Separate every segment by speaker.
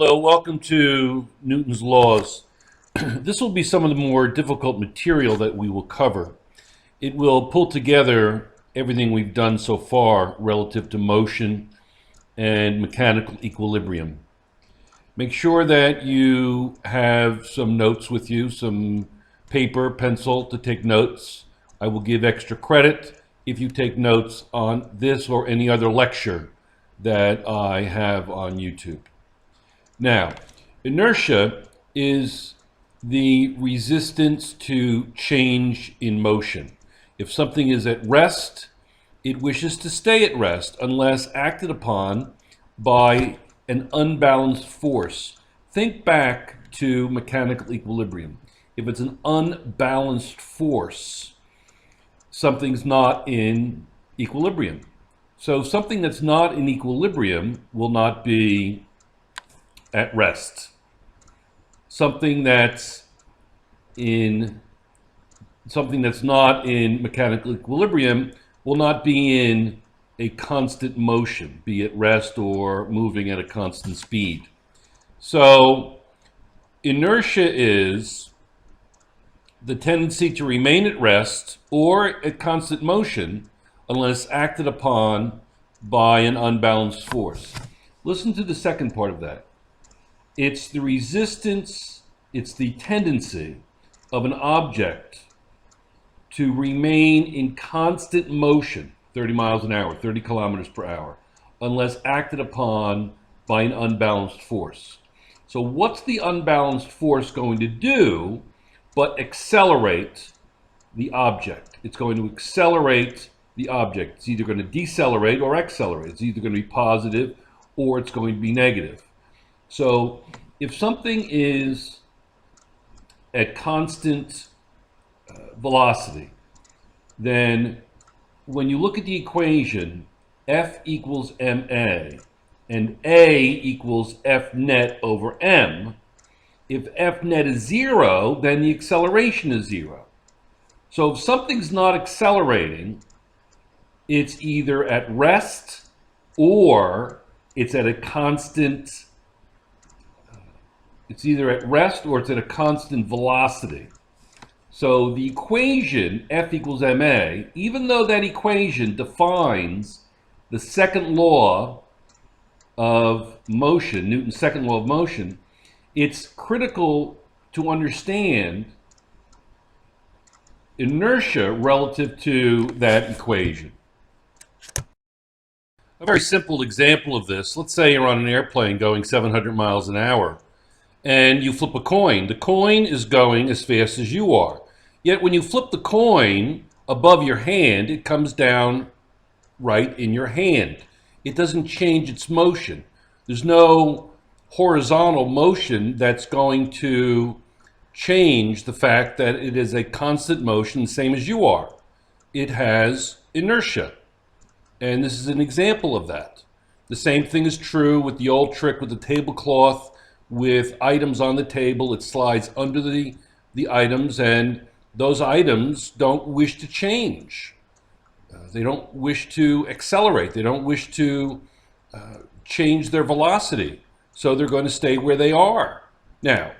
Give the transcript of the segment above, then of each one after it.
Speaker 1: Hello, welcome to Newton's Laws. This will be some of the more difficult material that we will cover. It will pull together everything we've done so far relative to motion and mechanical equilibrium. Make sure that you have some notes with you, some paper, pencil to take notes. I will give extra credit if you take notes on this or any other lecture that I have on YouTube. Now, inertia is the resistance to change in motion. If something is at rest, it wishes to stay at rest unless acted upon by an unbalanced force. Think back to mechanical equilibrium. If it's an unbalanced force, something's not in equilibrium. So something that's not in equilibrium will not be at rest. Something that's not in mechanical equilibrium will not be in a constant motion, be at rest or moving at a constant speed. So inertia is the tendency to remain at rest or at constant motion unless acted upon by an unbalanced force. Listen to the second part of that. It's the resistance, it's the tendency of an object to remain in constant motion, 30 miles an hour, 30 kilometers per hour, unless acted upon by an unbalanced force. So what's the unbalanced force going to do but accelerate the object? It's going to accelerate the object. It's either going to decelerate or accelerate. It's either going to be positive or it's going to be negative. So if something is at constant velocity, then when you look at the equation, F equals ma and A equals F net over m, if F net is 0, then the acceleration is 0. So if something's not accelerating, it's either at rest or it's at a constant it's at a constant velocity. So the equation F equals ma, even though that equation defines the second law of motion, Newton's second law of motion, it's critical to understand inertia relative to that equation. A very simple example of this, let's say you're on an airplane going 700 miles an hour and you flip a coin. The coin is going as fast as you are. Yet when you flip the coin above your hand, it comes down right in your hand. It doesn't change its motion. There's no horizontal motion that's going to change the fact that it is a constant motion, same as you are. It has inertia. And this is an example of that. The same thing is true with the old trick with the tablecloth with items on the table. It slides under the items, and those items don't wish to change. They don't wish to accelerate. They don't wish to change their velocity. So they're going to stay where they are. Now,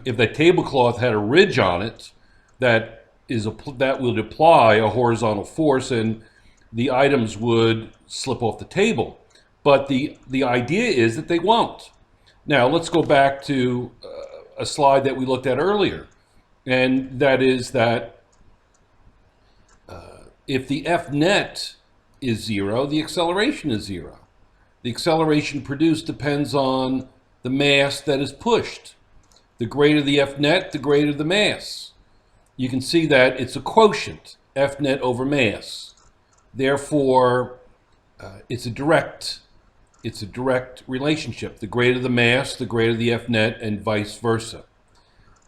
Speaker 1: if the tablecloth had a ridge on it, that would apply a horizontal force and the items would slip off the table. But the idea is that they won't. Now, let's go back to a slide that we looked at earlier. And that is that if the F net is 0, the acceleration is 0. The acceleration produced depends on the mass that is pushed. The greater the F net, the greater the mass. You can see that it's a quotient, F net over mass. Therefore, it's a direct relationship. The greater the mass, the greater the F net, and vice versa.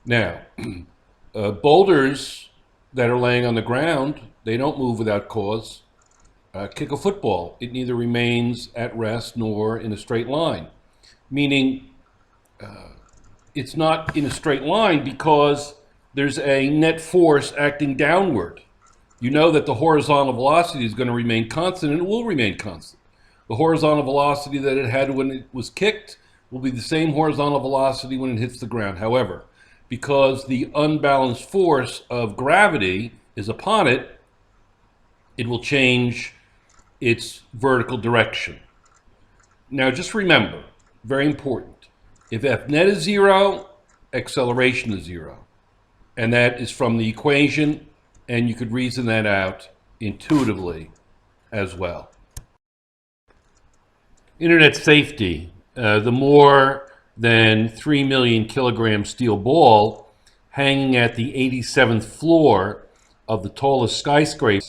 Speaker 1: Now, boulders that are laying on the ground, they don't move without cause. Kick a football, it neither remains at rest nor in a straight line. Meaning, it's not in a straight line because there's a net force acting downward. You know that the horizontal velocity is going to remain constant, and it will remain constant. The horizontal velocity that it had when it was kicked will be the same horizontal velocity when it hits the ground. However, because the unbalanced force of gravity is upon it, it will change its vertical direction. Now just remember, very important, if F net is 0, acceleration is 0. And that is from the equation, and you could reason that out intuitively as well. Internet safety. The more than 3 million kilogram steel ball hanging at the 87th floor of the tallest skyscraper,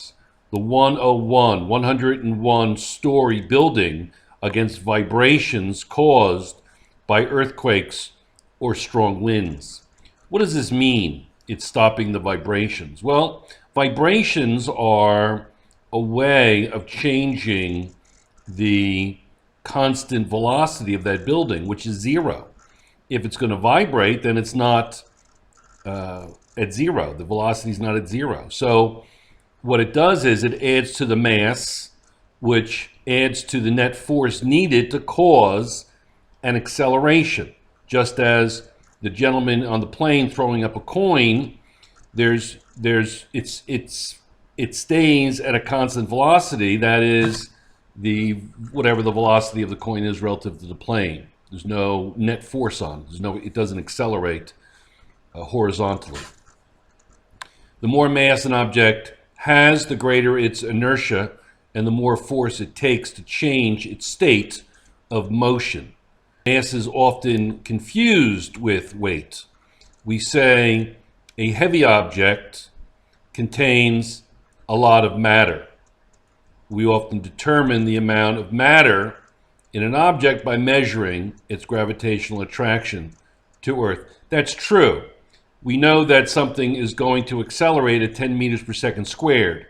Speaker 1: the 101 story building, against vibrations caused by earthquakes or strong winds. What does this mean? It's stopping the vibrations. Well, vibrations are a way of changing the constant velocity of that building, which is 0. If it's going to vibrate, then it's not at 0. The velocity is not at 0. So what it does is it adds to the mass, which adds to the net force needed to cause an acceleration. Just as the gentleman on the plane throwing up a coin, it stays at a constant velocity. That is whatever the velocity of the coin is relative to the plane. There's no net force on. It doesn't accelerate horizontally. The more mass an object has, the greater its inertia, and the more force it takes to change its state of motion. Mass is often confused with weight. We say a heavy object contains a lot of matter. We often determine the amount of matter in an object by measuring its gravitational attraction to Earth. That's true. We know that something is going to accelerate at 10 meters per second squared.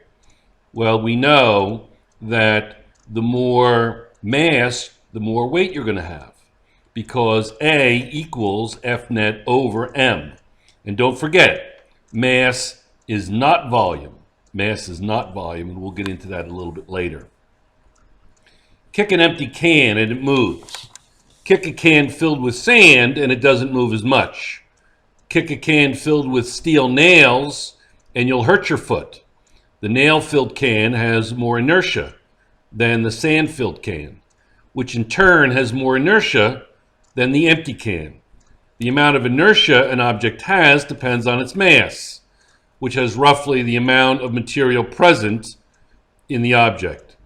Speaker 1: Well, we know that the more mass, the more weight you're going to have, because A equals F net over M. And don't forget, mass is not volume. Mass is not volume, and we'll get into that a little bit later. Kick an empty can and it moves. Kick a can filled with sand and it doesn't move as much. Kick a can filled with steel nails and you'll hurt your foot. The nail-filled can has more inertia than the sand-filled can, which in turn has more inertia than the empty can. The amount of inertia an object has depends on its mass, which has roughly the amount of material present in the object.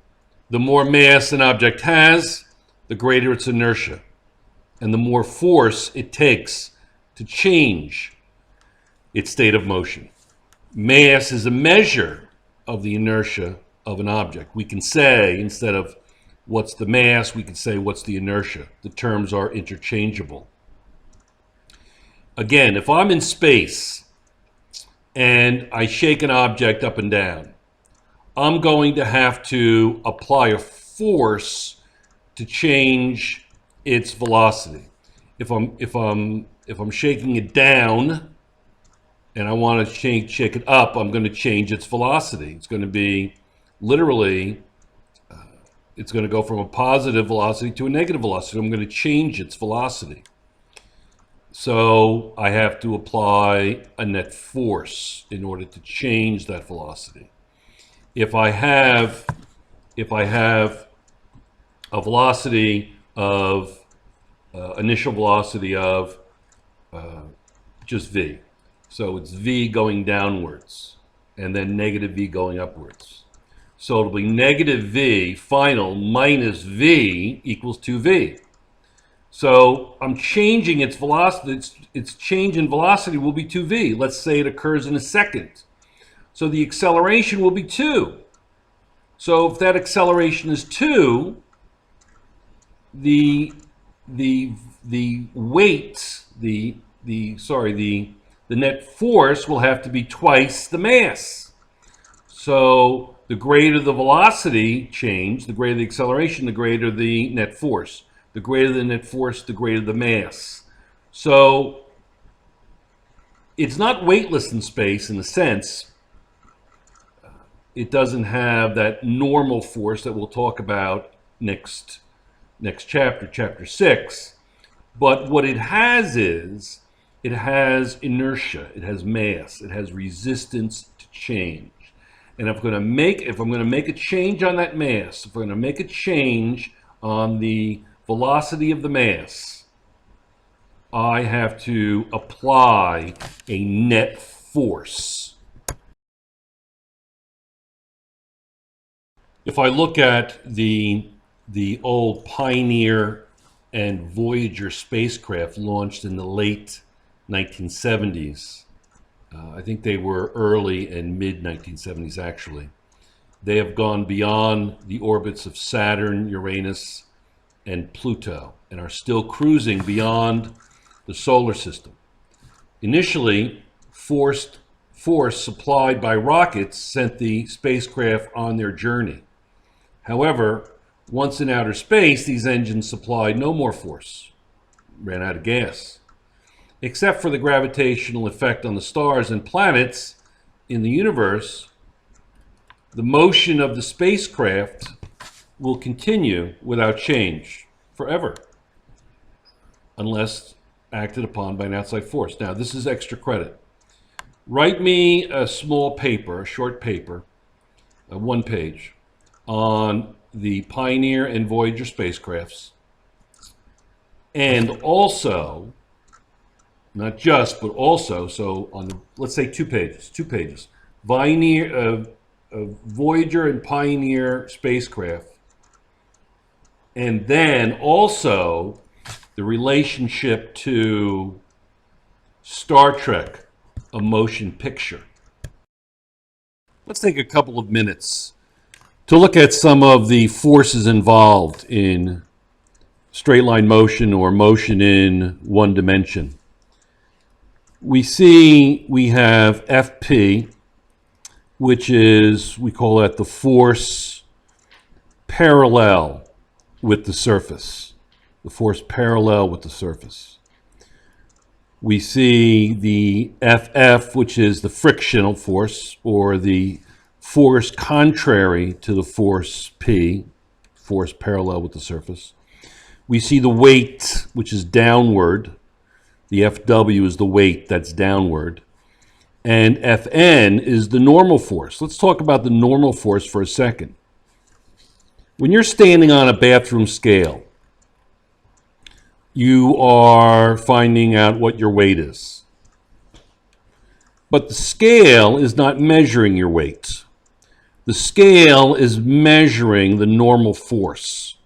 Speaker 1: The more mass an object has, the greater its inertia, and the more force it takes to change its state of motion. Mass is a measure of the inertia of an object. We can say, instead of what's the mass, we can say what's the inertia. The terms are interchangeable. Again, if I'm in space and I shake an object up and down, I'm going to have to apply a force to change its velocity. If I'm shaking it down and I want to shake it up, I'm going to change its velocity. It's going to be literally, it's going to go from a positive velocity to a negative velocity. I'm going to change its velocity. So I have to apply a net force in order to change that velocity. If I have a velocity of initial velocity of just v, so it's v going downwards and then negative v going upwards. So it'll be negative v final minus v equals 2v. So I'm changing its velocity. Its change in velocity will be 2v. Let's say it occurs in a second. So the acceleration will be 2. So if that acceleration is 2, the weight, the net force will have to be twice the mass. So the greater the velocity change, the greater the acceleration, the greater the net force. The greater the net force, the greater the mass. So it's not weightless in space in a sense. It doesn't have that normal force that we'll talk about next chapter, chapter 6. But what it has is, it has inertia, it has mass, it has resistance to change. And if I'm going to make a change on that mass, if I'm going to make a change on the velocity of the mass, I have to apply a net force. If I look at the old Pioneer and Voyager spacecraft launched in the late 1970s, I think they were early and mid 1970s actually. They have gone beyond the orbits of Saturn, Uranus, and Pluto, and are still cruising beyond the solar system. Initially, force supplied by rockets sent the spacecraft on their journey. However, once in outer space, these engines supplied no more force, ran out of gas. Except for the gravitational effect on the stars and planets in the universe, the motion of the spacecraft will continue without change forever, unless acted upon by an outside force. Now, this is extra credit. Write me a small paper, a short paper, 1 page, on the Pioneer and Voyager spacecrafts, and also, not just, but also, so on, let's say 2 pages, Voyager and Pioneer spacecraft, and then also the relationship to Star Trek, a motion picture. Let's take a couple of minutes to look at some of the forces involved in straight line motion or motion in one dimension. We have FP, which is, we call that the force parallel with the surface. The force parallel with the surface. We see the FF, which is the frictional force, or the force contrary to the force P, force parallel with the surface. We see the weight, which is downward. The FW is the weight that's downward. And Fn is the normal force. Let's talk about the normal force for a second. When you're standing on a bathroom scale, you are finding out what your weight is. But the scale is not measuring your weight. The scale is measuring the normal force.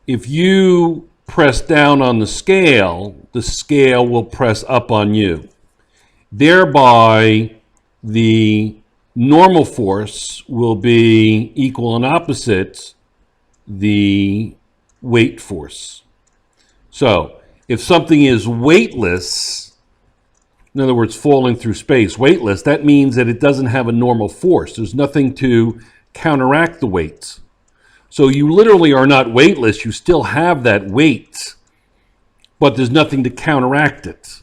Speaker 1: If you press down on the scale will press up on you. Thereby, the normal force will be equal and opposite the weight force. So, if something is weightless, in other words, falling through space, weightless, that means that it doesn't have a normal force. There's nothing to counteract the weight. So you literally are not weightless, you still have that weight, but there's nothing to counteract it.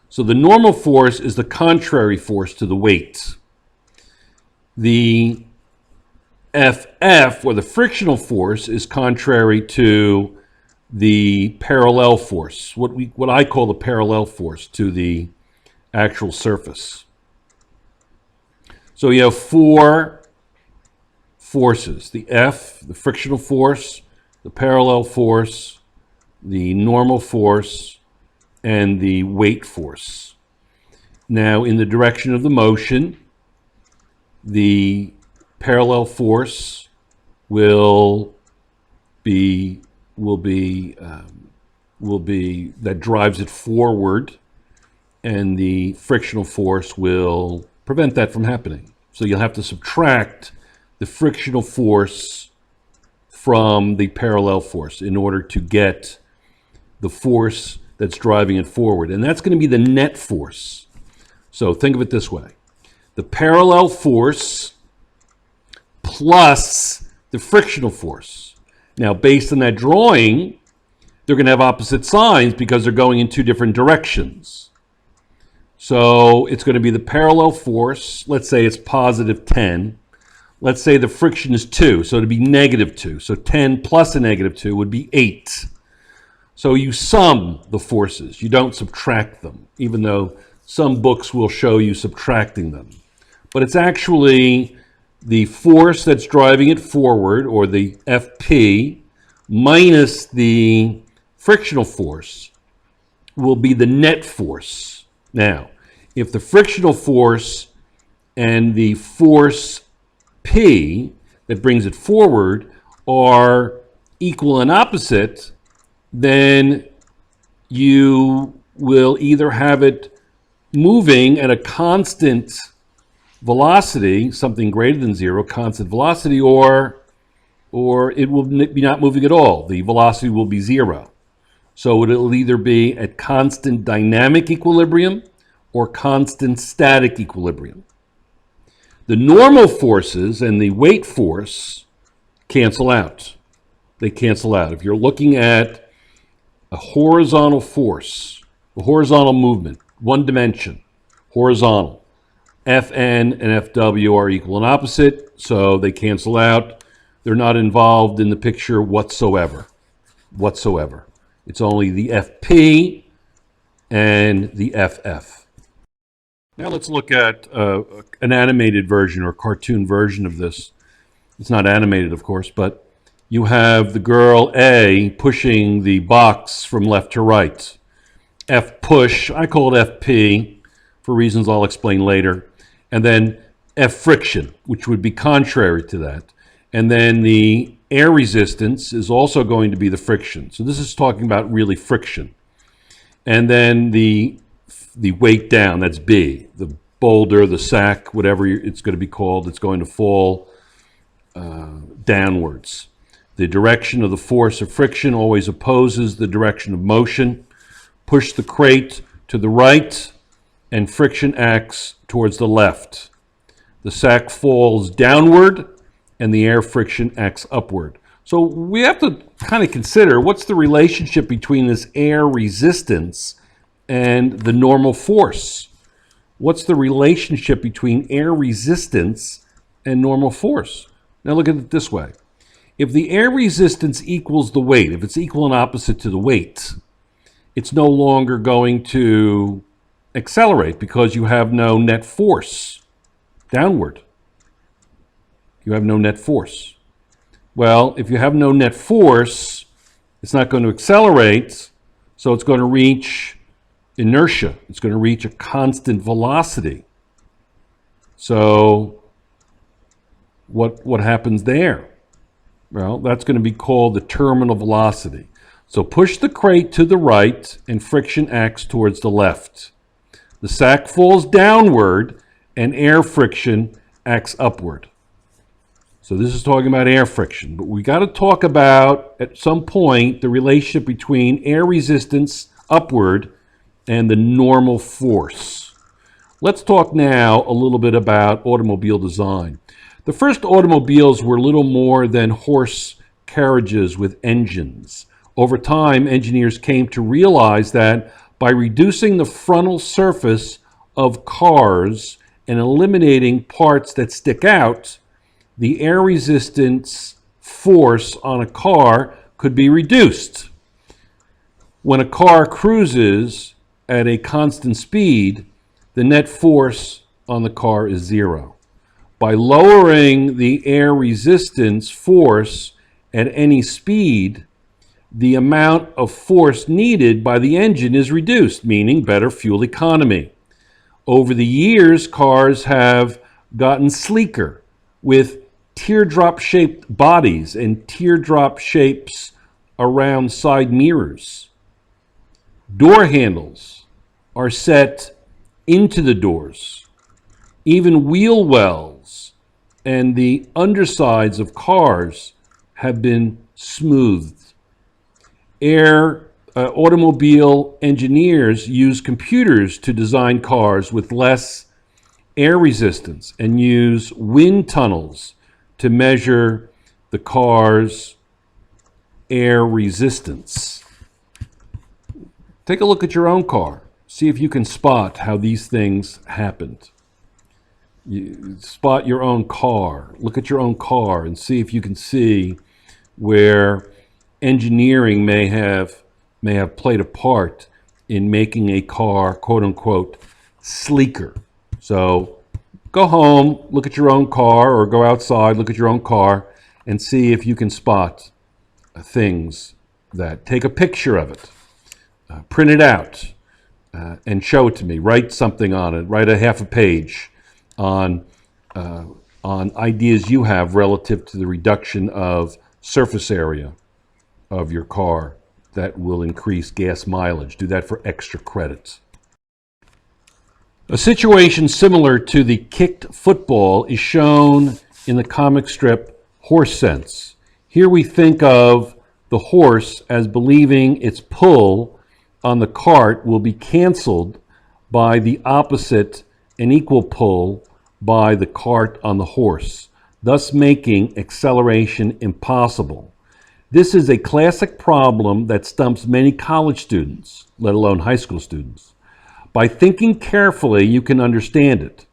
Speaker 1: So the normal force is the contrary force to the weight. The FF, or the frictional force, is contrary to the parallel force, what I call the parallel force to the actual surface. So you have 4 forces: the F, the frictional force, the parallel force, the normal force, and the weight force. Now, in the direction of the motion, the parallel force will be that drives it forward, and the frictional force will prevent that from happening. So you'll have to subtract the frictional force from the parallel force in order to get the force that's driving it forward. And that's going to be the net force. So think of it this way. The parallel force plus the frictional force. Now, based on that drawing, they're going to have opposite signs because they're going in 2 different directions. So it's going to be the parallel force. Let's say it's positive 10. Let's say the friction is 2, so it'd be negative 2. So 10 plus a negative 2 would be 8. So you sum the forces, you don't subtract them, even though some books will show you subtracting them. But it's actually the force that's driving it forward, or the FP, minus the frictional force will be the net force. Now, if the frictional force and the force P that brings it forward are equal and opposite, then you will either have it moving at a constant velocity, something greater than zero, constant velocity, or it will be not moving at all. The velocity will be zero. So it'll either be at constant dynamic equilibrium or constant static equilibrium. The normal forces and the weight force cancel out. They cancel out. If you're looking at a horizontal force, a horizontal movement, one dimension, horizontal, Fn and Fw are equal and opposite, so they cancel out. They're not involved in the picture whatsoever. It's only the Fp and the Ff. Now let's look at an animated version or cartoon version of this. It's not animated, of course, but you have the girl A pushing the box from left to right. F push, I call it Fp for reasons I'll explain later. And then F friction, which would be contrary to that. And then the air resistance is also going to be the friction. So this is talking about really friction. And then the weight down, that's B. The boulder, the sack, whatever it's going to be called, it's going to fall downwards. The direction of the force of friction always opposes the direction of motion. Push the crate to the right, and friction acts towards the left. The sack falls downward, and the air friction acts upward. So we have to kind of consider what's the relationship between this air resistance and the normal force. What's the relationship between air resistance and normal force? Now look at it this way. If the air resistance equals the weight, if it's equal and opposite to the weight, it's no longer going to accelerate because you have no net force downward. You have no net force. Well, if you have no net force, it's not going to accelerate, so it's going to reach inertia. It's going to reach a constant velocity. So what happens there? Well, that's going to be called the terminal velocity. So push the crate to the right and friction acts towards the left. The sack falls downward and air friction acts upward. So this is talking about air friction, but we got to talk about at some point the relationship between air resistance upward and the normal force. Let's talk now a little bit about automobile design. The first automobiles were little more than horse carriages with engines. Over time, engineers came to realize that by reducing the frontal surface of cars and eliminating parts that stick out, the air resistance force on a car could be reduced. When a car cruises at a constant speed, the net force on the car is zero. By lowering the air resistance force at any speed, the amount of force needed by the engine is reduced, meaning better fuel economy. Over the years, cars have gotten sleeker with teardrop-shaped bodies and teardrop shapes around side mirrors. Door handles are set into the doors. Even wheel wells and the undersides of cars have been smoothed. Automobile engineers use computers to design cars with less air resistance and use wind tunnels to measure the car's air resistance. Take a look at your own car. See if you can spot how these things happened. You spot your own car. Look at your own car and see if you can see where engineering may have may have played a part in making a car, quote unquote, sleeker. So go home, look at your own car, or go outside, look at your own car, and see if you can spot things that, take a picture of it, print it out, and show it to me. Write something on it. Write a half a page on ideas you have relative to the reduction of surface area of your car that will increase gas mileage. Do that for extra credits. A situation similar to the kicked football is shown in the comic strip Horse Sense. Here we think of the horse as believing its pull on the cart will be canceled by the opposite and equal pull by the cart on the horse, thus making acceleration impossible. This is a classic problem that stumps many college students, let alone high school students. By thinking carefully, you can understand it.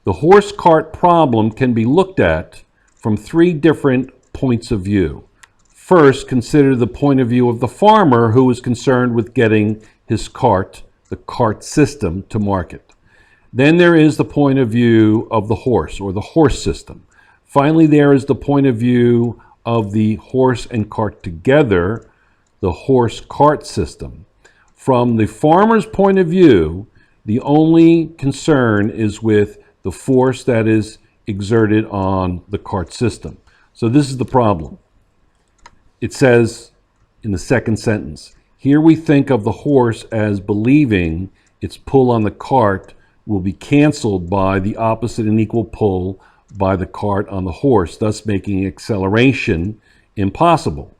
Speaker 1: The horse cart problem can be looked at from 3 different points of view. First, consider the point of view of the farmer who is concerned with getting his cart, the cart system, to market. Then there is the point of view of the horse, or the horse system. Finally, there is the point of view of the horse and cart together, the horse cart system. From the farmer's point of view, the only concern is with the force that is exerted on the cart system. So this is the problem. It says in the second sentence, here we think of the horse as believing its pull on the cart will be canceled by the opposite and equal pull by the cart on the horse, thus making acceleration impossible.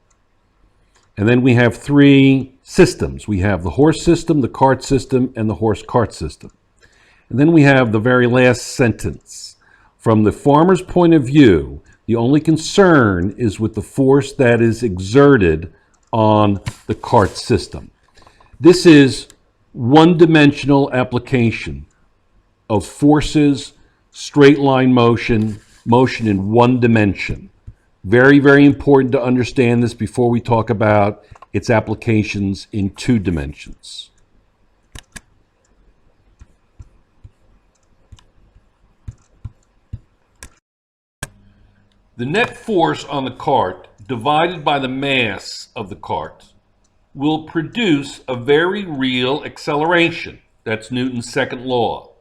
Speaker 1: And then we have 3 systems. We have the horse system, the cart system, and the horse cart system. And then we have the very last sentence. From the farmer's point of view, the only concern is with the force that is exerted on the cart system. This is one-dimensional application of forces, straight line motion, motion in one dimension. Very, very important to understand this before we talk about its applications in 2 dimensions. The net force on the cart divided by the mass of the cart will produce a very real acceleration. That's Newton's second law.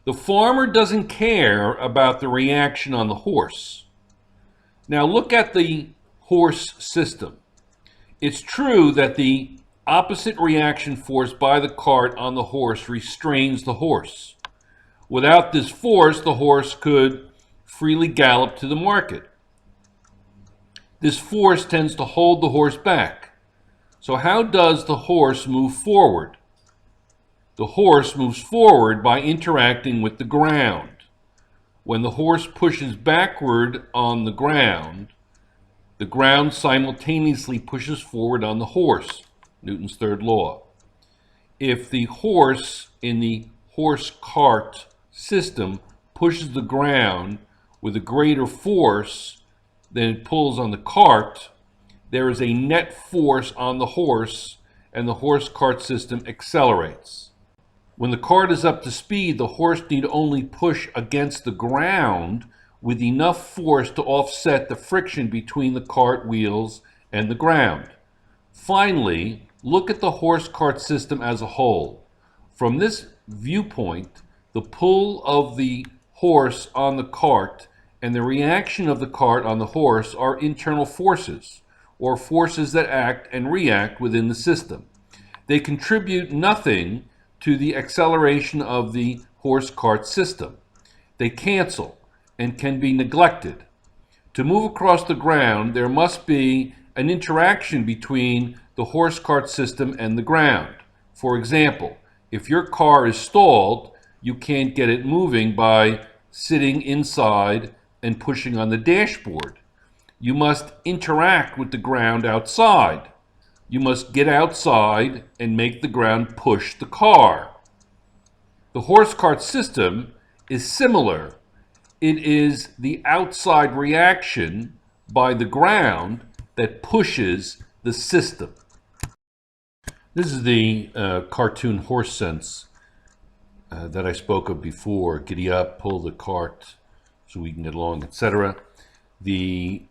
Speaker 1: The farmer doesn't care about the reaction on the horse. Now look at the horse system. It's true that the opposite reaction force by the cart on the horse restrains the horse. Without this force, the horse could freely gallop to the market. This force tends to hold the horse back. So how does the horse move forward? The horse moves forward by interacting with the ground. When the horse pushes backward on the ground simultaneously pushes forward on the horse, Newton's third law. If the horse in the horse cart system pushes the ground with a greater force than it pulls on the cart, there is a net force on the horse, and the horse cart system accelerates. When the cart is up to speed, the horse need only push against the ground with enough force to offset the friction between the cart wheels and the ground. Finally, look at the horse cart system as a whole. From this viewpoint, the pull of the horse on the cart and the reaction of the cart on the horse are internal forces, or forces that act and react within the system. They contribute nothing to the acceleration of the horse-cart system. They cancel and can be neglected. To move across the ground, there must be an interaction between the horse-cart system and the ground. For example, if your car is stalled, you can't get it moving by sitting inside and pushing on the dashboard. You must interact with the ground outside. You must get outside and make the ground push the car. The horse cart system is similar. It is the outside reaction by the ground that pushes the system. This is the cartoon horse sense that I spoke of before. Giddy up, pull the cart so we can get along, etc. The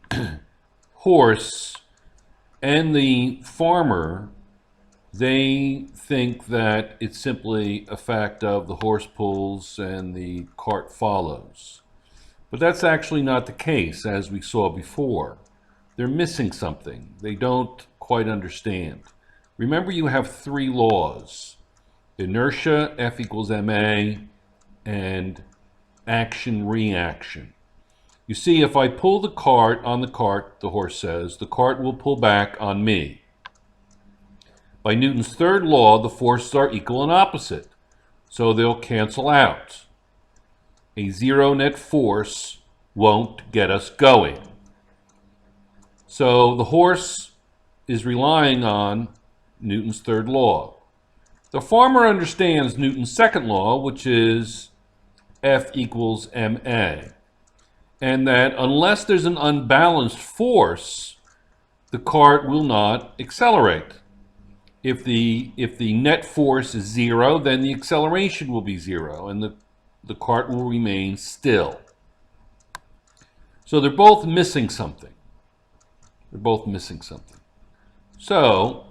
Speaker 1: horse and the farmer, they think that it's simply a fact of the horse pulls and the cart follows. But that's actually not the case, as we saw before. They're missing something. They don't quite understand. Remember, you have three laws: inertia, F equals ma, and action-reaction. You see, if I pull the cart on the cart, the horse says, the cart will pull back on me. By Newton's third law, the forces are equal and opposite, so they'll cancel out. A zero net force won't get us going. So the horse is relying on Newton's third law. The farmer understands Newton's second law, which is F equals ma, and that unless there's an unbalanced force, the cart will not accelerate. If the net force is zero, then the acceleration will be zero, and the cart will remain still. So they're both missing something. They're both missing something. So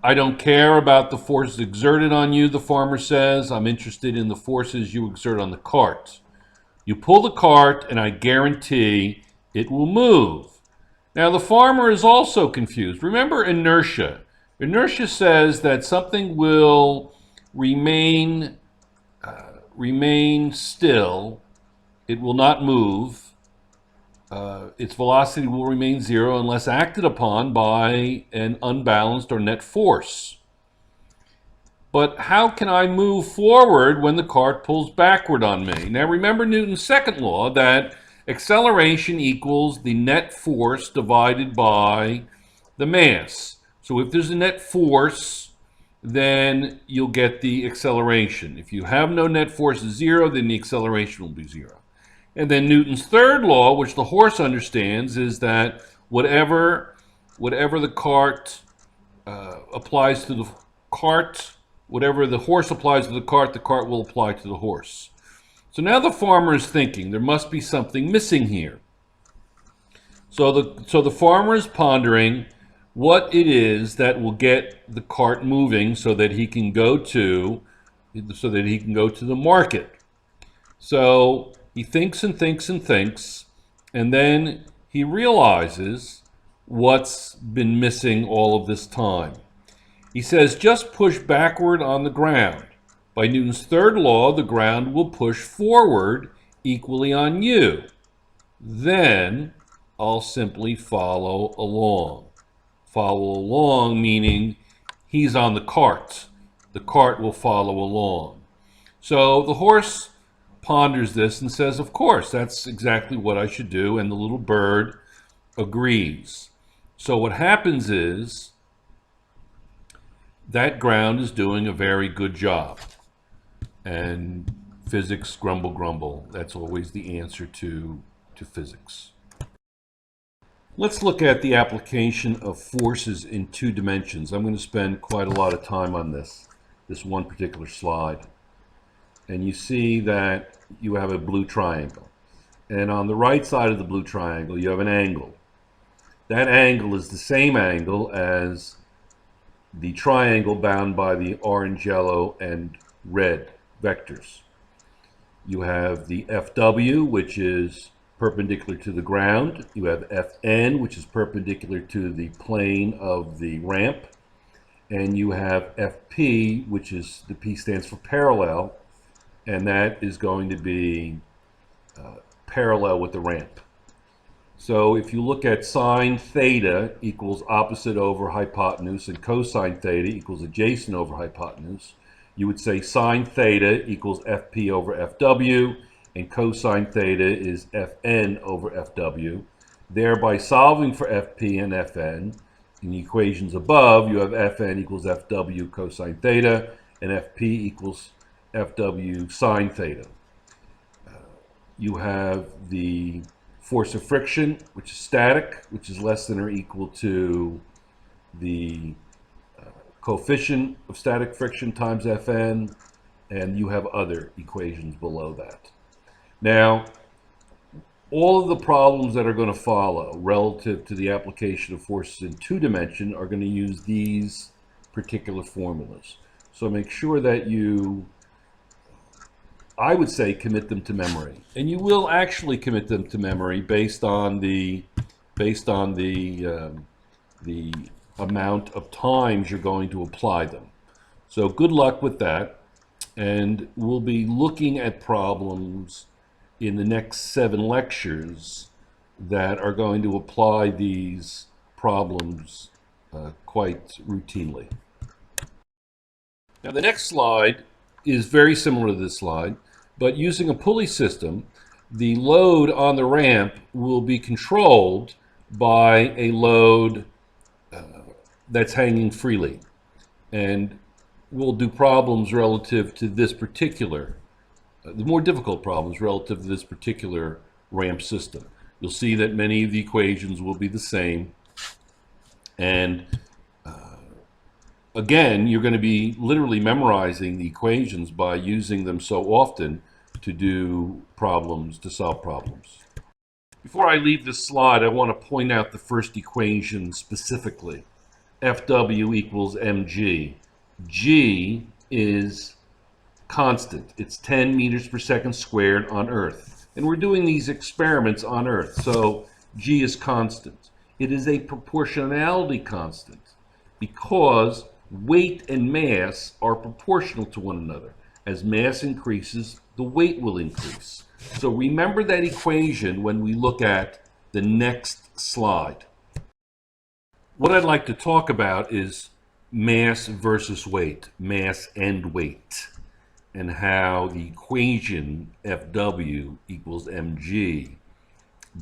Speaker 1: I don't care about the forces exerted on you, the farmer says. I'm interested in the forces you exert on the cart. You pull the cart, and I guarantee it will move. Now, the farmer is also confused. Remember inertia. Inertia says that something will remain still. It will not move. Its velocity will remain zero unless acted upon by an unbalanced or net force. But how can I move forward when the cart pulls backward on me? Now remember Newton's second law, that acceleration equals the net force divided by the mass. So if there's a net force, then you'll get the acceleration. If you have no net force is zero, then the acceleration will be zero. And then Newton's third law, which the horse understands, is that whatever the cart applies to the cart, whatever the horse applies to the cart will apply to the horse. So now the farmer is thinking, there must be something missing here. So the farmer is pondering what it is that will get the cart moving so that he can go to the market. So he thinks and thinks and thinks, and then he realizes what's been missing all of this time. He says, just push backward on the ground. By Newton's third law, the ground will push forward equally on you. Then I'll simply follow along. Follow along meaning he's on the cart. The cart will follow along. So the horse ponders this and says, of course, that's exactly what I should do, and the little bird agrees. So what happens is that ground is doing a very good job. And physics, grumble, grumble. That's always the answer to physics. Let's look at the application of forces in two dimensions. I'm going to spend quite a lot of time on this one particular slide. And you see that you have a blue triangle. And on the right side of the blue triangle, you have an angle. That angle is the same angle as the triangle bound by the orange, yellow, and red vectors. You have the FW, which is perpendicular to the ground. You have FN, which is perpendicular to the plane of the ramp. And you have FP, which is, the P stands for parallel, and that is going to be parallel with the ramp. So if you look at sine theta equals opposite over hypotenuse and cosine theta equals adjacent over hypotenuse, you would say sine theta equals FP over FW, and cosine theta is Fn over Fw. Thereby solving for Fp and Fn, in the equations above, you have Fn equals Fw cosine theta, and Fp equals Fw sine theta. You have the force of friction, which is static, which is less than or equal to the coefficient of static friction times Fn, and you have other equations below that. Now, all of the problems that are going to follow relative to the application of forces in 2-dimension are going to use these particular formulas. So make sure that you, I would say, commit them to memory. And you will actually commit them to memory based on the amount of times you're going to apply them. So good luck with that. And we'll be looking at problems in the next 7 lectures that are going to apply these problems quite routinely. Now the next slide is very similar to this slide, but using a pulley system, the load on the ramp will be controlled by a load that's hanging freely. And we'll do problems relative to this particular, the more difficult problems relative to this particular ramp system. You'll see that many of the equations will be the same. And again, you're going to be literally memorizing the equations by using them so often to do problems, to solve problems. Before I leave this slide, I want to point out the first equation specifically. Fw equals mg. G is constant. It's 10 meters per second squared on Earth. And we're doing these experiments on Earth, so G is constant. It is a proportionality constant because weight and mass are proportional to one another. As mass increases, the weight will increase. So remember that equation when we look at the next slide. What I'd like to talk about is mass versus weight, mass and weight, and how the equation Fw equals mg.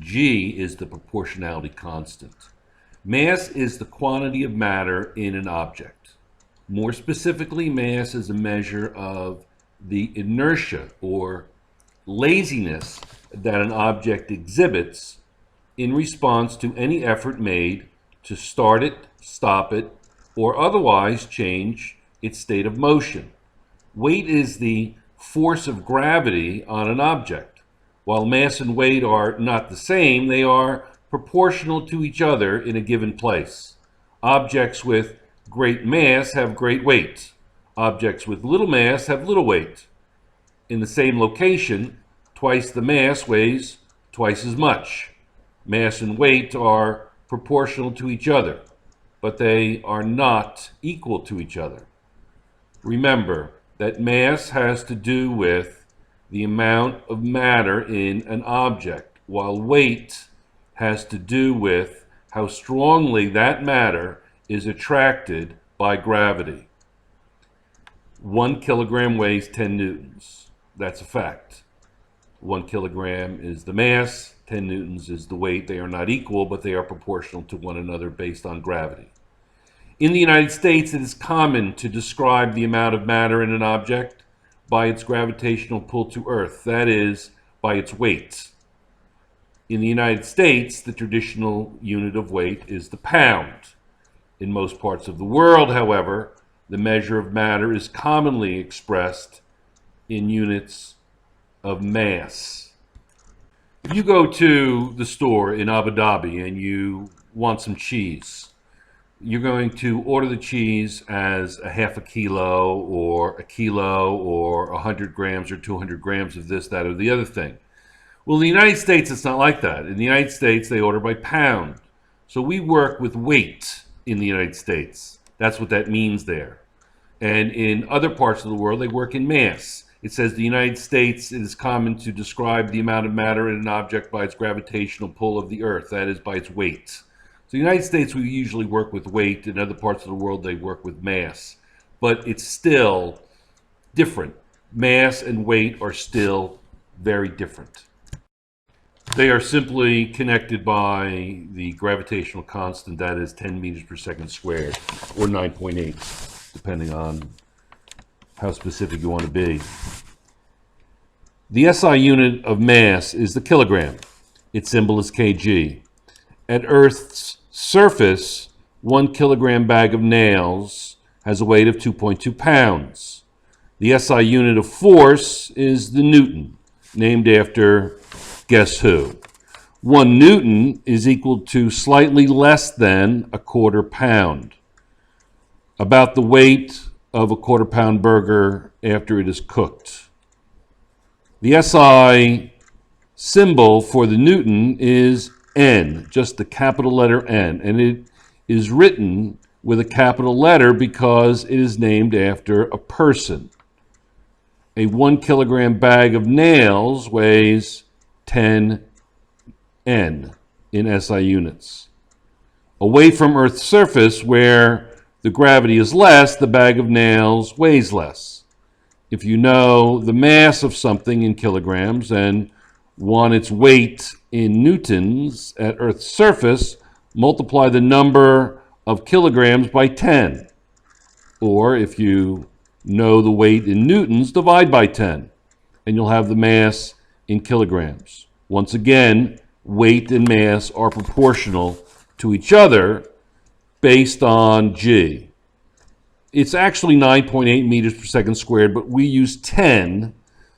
Speaker 1: G is the proportionality constant. Mass is the quantity of matter in an object. More specifically, mass is a measure of the inertia or laziness that an object exhibits in response to any effort made to start it, stop it, or otherwise change its state of motion. Weight is the force of gravity on an object. While mass and weight are not the same, they are proportional to each other in a given place. Objects with great mass have great weight. Objects with little mass have little weight. In the same location, twice the mass weighs twice as much. Mass and weight are proportional to each other, but they are not equal to each other. Remember that mass has to do with the amount of matter in an object, while weight has to do with how strongly that matter is attracted by gravity. 1 kilogram weighs 10 newtons. That's a fact. 1 kilogram is the mass, 10 newtons is the weight. They are not equal, but they are proportional to one another based on gravity. In the United States, it is common to describe the amount of matter in an object by its gravitational pull to Earth, that is, by its weight. In the United States, the traditional unit of weight is the pound. In most parts of the world, however, the measure of matter is commonly expressed in units of mass. If you go to the store in Abu Dhabi and you want some cheese, you're going to order the cheese as a half a kilo or 100 grams or 200 grams of this, that, or the other thing. Well, in the United States, it's not like that. In the United States, they order by pound. So we work with weight in the United States. That's what that means there. And in other parts of the world, they work in mass. It says the United States, it is common to describe the amount of matter in an object by its gravitational pull of the Earth, that is, by its weight. So in the United States, we usually work with weight. In other parts of the world, they work with mass. But it's still different. Mass and weight are still very different. They are simply connected by the gravitational constant, that is 10 meters per second squared, or 9.8, depending on how specific you want to be. The SI unit of mass is the kilogram. Its symbol is kg. At Earth's surface, 1 kilogram bag of nails has a weight of 2.2 pounds. The SI unit of force is the Newton, named after guess who? 1 Newton is equal to slightly less than a quarter pound, about the weight of a quarter-pound burger after it is cooked. The SI symbol for the Newton is N, just the capital letter N, and it is written with a capital letter because it is named after a person. A 1 kilogram bag of nails weighs 10 N in SI units. Away from Earth's surface, where the gravity is less, the bag of nails weighs less. If you know the mass of something in kilograms and want its weight in newtons at Earth's surface, multiply the number of kilograms by 10. Or if you know the weight in newtons, divide by 10, and you'll have the mass in kilograms. Once again, weight and mass are proportional to each other based on G. It's actually 9.8 meters per second squared, but we use 10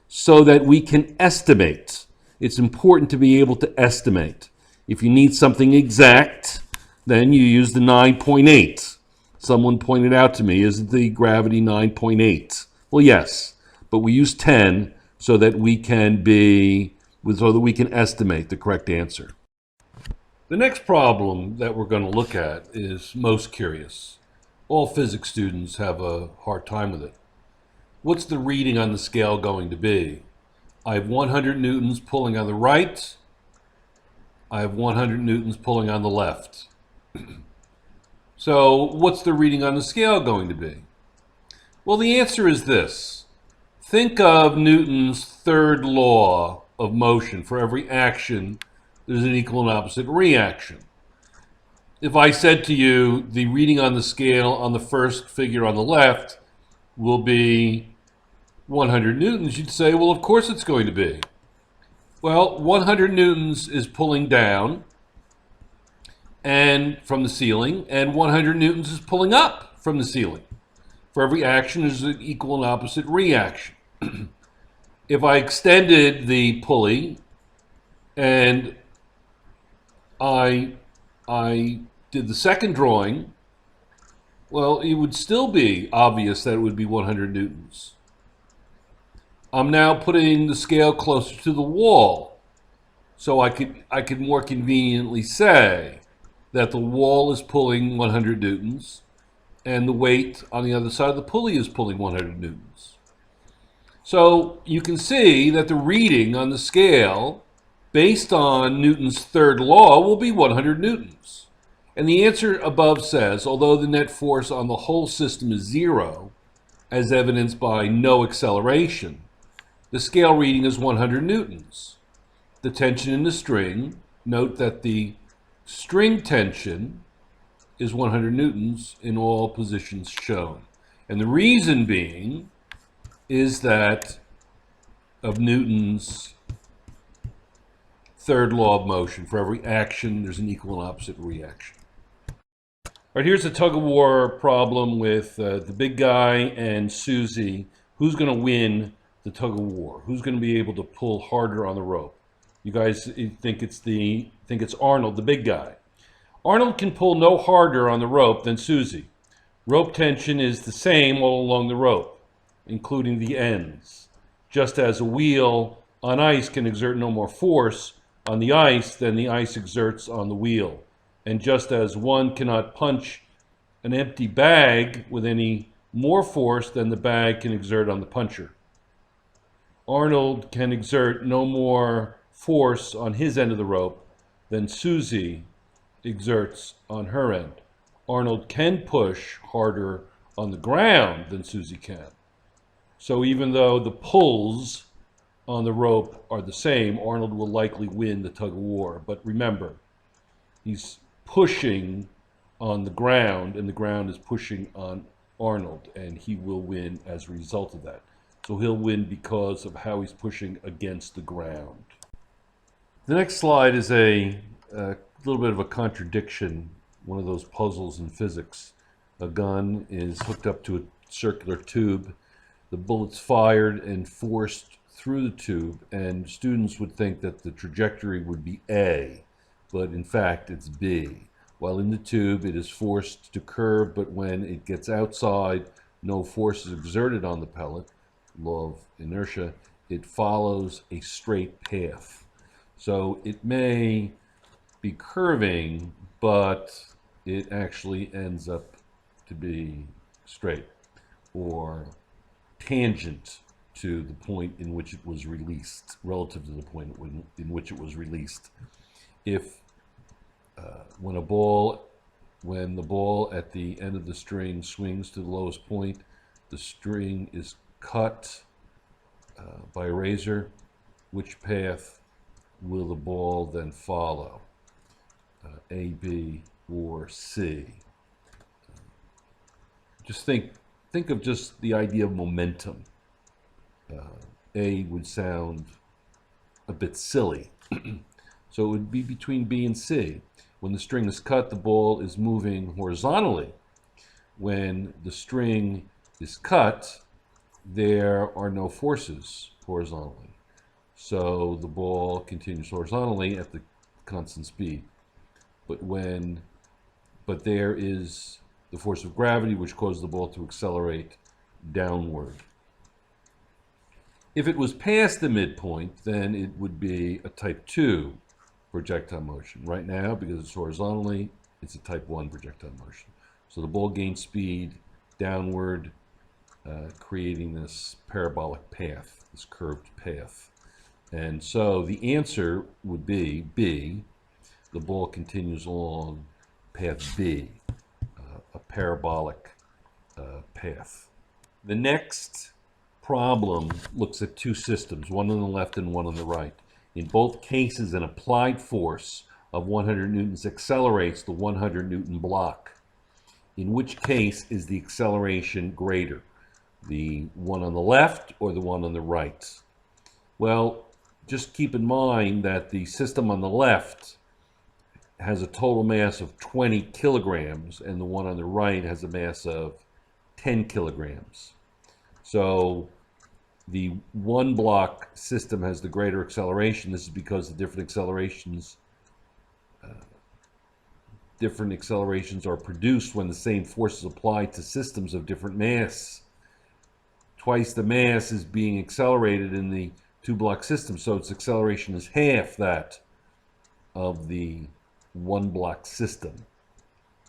Speaker 1: so that we can estimate. It's important to be able to estimate. If you need something exact, then you use the 9.8. Someone pointed out to me, isn't the gravity 9.8? Well, yes, but we use 10 so that we can estimate the correct answer. The next problem that we're going to look at is most curious. All physics students have a hard time with it. What's the reading on the scale going to be? I have 100 newtons pulling on the right. I have 100 newtons pulling on the left. So what's the reading on the scale going to be? Well, the answer is this. Think of Newton's third law of motion. For every action, there's an equal and opposite reaction. If I said to you, the reading on the scale on the first figure on the left will be 100 newtons, you'd say, well, of course it's going to be. Well, 100 newtons is pulling down and from the ceiling, and 100 newtons is pulling up from the ceiling. For every action, there's an equal and opposite reaction. If I extended the pulley and I did the second drawing, well, it would still be obvious that it would be 100 newtons. I'm now putting the scale closer to the wall, so I could more conveniently say that the wall is pulling 100 newtons and the weight on the other side of the pulley is pulling 100 newtons. So you can see that the reading on the scale based on Newton's third law will be 100 newtons. And the answer above says, although the net force on the whole system is 0, as evidenced by no acceleration, the scale reading is 100 newtons. The tension in the string, note that the string tension is 100 newtons in all positions shown. And the reason being is that of Newton's third law of motion. For every action, there's an equal and opposite reaction. All right, here's a tug-of-war problem with the big guy and Susie. Who's going to win the tug-of-war? Who's going to be able to pull harder on the rope? You guys think it's Arnold, the big guy. Arnold can pull no harder on the rope than Susie. Rope tension is the same all along the rope, including the ends. Just as a wheel on ice can exert no more force on the ice than the ice exerts on the wheel. And just as one cannot punch an empty bag with any more force than the bag can exert on the puncher. Arnold can exert no more force on his end of the rope than Susie exerts on her end. Arnold can push harder on the ground than Susie can. So even though the pulls on the rope are the same, Arnold will likely win the tug-of-war. But remember, he's pushing on the ground, and the ground is pushing on Arnold, and he will win as a result of that. So he'll win because of how he's pushing against the ground. The next slide is a little bit of a contradiction, one of those puzzles in physics. A gun is hooked up to a circular tube. The bullet's fired and forced through the tube, and students would think that the trajectory would be A, but in fact it's B. While in the tube, it is forced to curve, but when it gets outside, no force is exerted on the pellet, law of inertia, it follows a straight path. So it may be curving, but it actually ends up to be straight or tangent to the point in which it was released, relative to the point in which it was released. If when the ball at the end of the string swings to the lowest point, the string is cut by a razor, which path will the ball then follow? A, B, or C? Just think of just the idea of momentum. A would sound a bit silly. So it would be between B and C. When the string is cut, the ball is moving horizontally. When the string is cut, there are no forces horizontally. So the ball continues horizontally at the constant speed. But there is the force of gravity, which causes the ball to accelerate downward. If it was past the midpoint, then it would be a type 2 projectile motion. Right now, because it's horizontally, it's a type 1 projectile motion. So the ball gains speed downward, creating this parabolic path, this curved path. And so the answer would be B. The ball continues along path B, a parabolic path. The next problem looks at two systems, one on the left and one on the right. In both cases, an applied force of 100 newtons accelerates the 100 Newton block. In which case is the acceleration greater, the one on the left or the one on the right? Well, just keep in mind that the system on the left has a total mass of 20 kilograms, and the one on the right has a mass of 10 kilograms. So the one block system has the greater acceleration. This is because the different accelerations are produced when the same force is applied to systems of different mass. Twice the mass is being accelerated in the two-block system, so its acceleration is half that of the one-block system.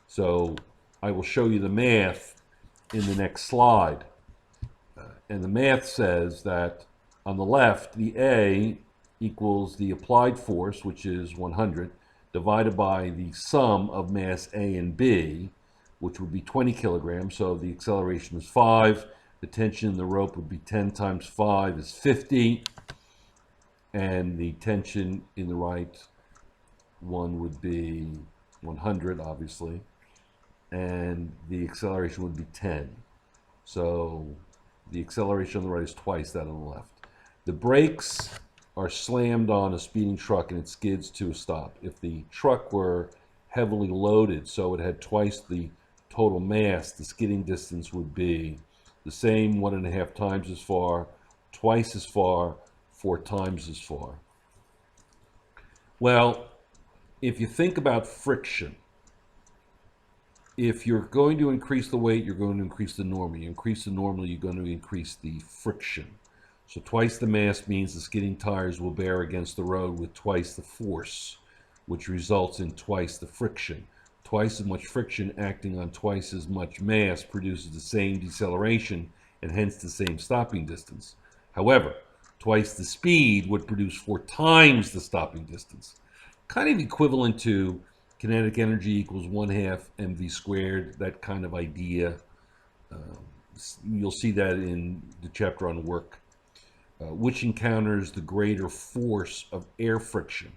Speaker 1: So I will show you the math in the next slide. And the math says that on the left, the A equals the applied force, which is 100, divided by the sum of mass A and B, which would be 20 kilograms. So the acceleration is 5. The tension in the rope would be 10 times 5 is 50. And the tension in the right one would be 100, obviously. And the acceleration would be 10. So the acceleration on the right is twice that on the left. The brakes are slammed on a speeding truck and it skids to a stop. If the truck were heavily loaded, so it had twice the total mass, the skidding distance would be the same, 1.5 times as far, twice as far, 4 times as far. Well, if you think about friction, if you're going to increase the weight, you're going to increase the normal. You increase the normal, you're going to increase the friction. So twice the mass means the skidding tires will bear against the road with twice the force, which results in twice the friction. Twice as much friction acting on twice as much mass produces the same deceleration and hence the same stopping distance. However, twice the speed would produce 4 times the stopping distance. Kind of equivalent to kinetic energy equals 1/2 mv squared, that kind of idea. You'll see that in the chapter on work. Which encounters the greater force of air friction,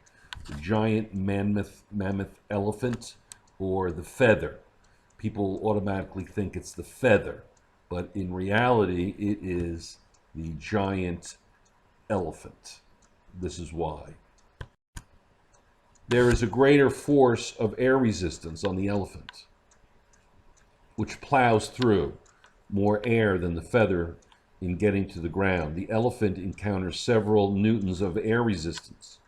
Speaker 1: the giant mammoth elephant or the feather? People automatically think it's the feather, but in reality it is the giant elephant. This is why. There is a greater force of air resistance on the elephant, which plows through more air than the feather in getting to the ground. The elephant encounters several newtons of air resistance,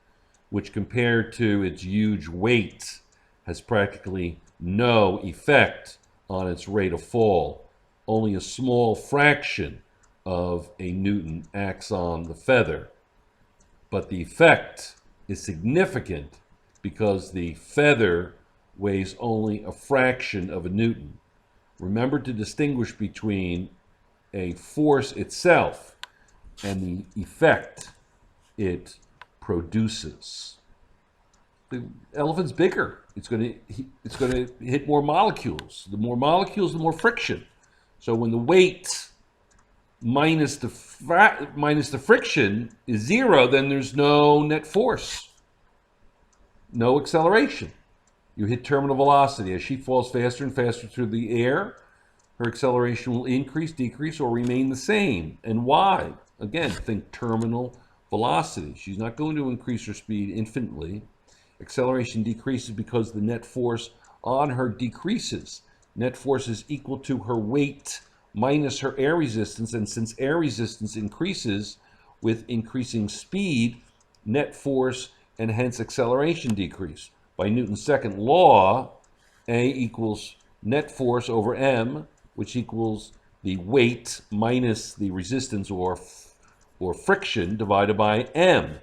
Speaker 1: which compared to its huge weight has practically no effect on its rate of fall. Only a small fraction of a newton acts on the feather, but the effect is significant because the feather weighs only a fraction of a newton. Remember to distinguish between a force itself and the effect it produces. The elephant's bigger. It's going to hit more molecules. The more molecules, the more friction. So when the weight minus the friction is zero, then there's no net force, no acceleration. You hit terminal velocity. As she falls faster and faster through the air, her acceleration will increase, decrease, or remain the same. And why? Again, think terminal velocity. She's not going to increase her speed infinitely. Acceleration decreases because the net force on her decreases. Net force is equal to her weight minus her air resistance, and since air resistance increases with increasing speed, net force and hence acceleration decrease. By Newton's second law, A equals net force over m, which equals the weight minus the resistance or friction divided by m.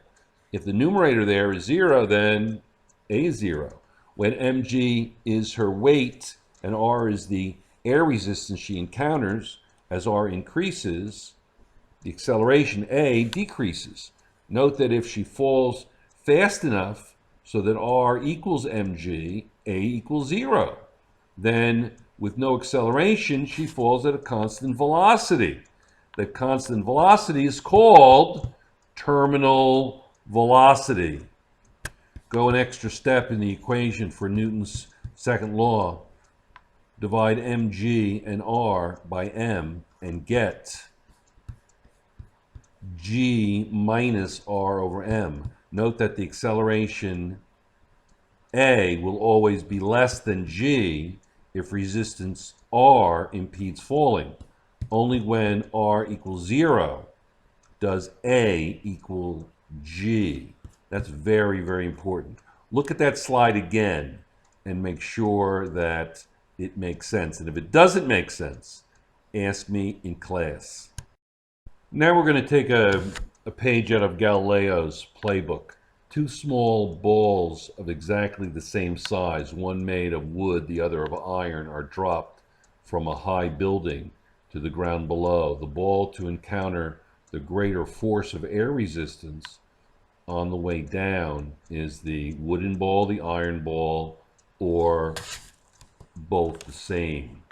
Speaker 1: If the numerator there is 0, then A is 0. When mg is her weight and r is the air resistance she encounters, as r increases, the acceleration A decreases. Note that if she falls fast enough so that r equals mg, A equals 0, then with no acceleration, she falls at a constant velocity. That constant velocity is called terminal velocity. Go an extra step in the equation for Newton's second law. Divide mg and r by m and get g minus r over m. Note that the acceleration A will always be less than g if resistance r impedes falling. Only when r equals 0 does A equal g. That's very, very important. Look at that slide again and make sure that it makes sense. And if it doesn't make sense, ask me in class. Now we're going to take a page out of Galileo's playbook. Two small balls of exactly the same size, one made of wood, the other of iron, are dropped from a high building to the ground below. The ball to encounter the greater force of air resistance on the way down is the wooden ball, the iron ball, or both the same.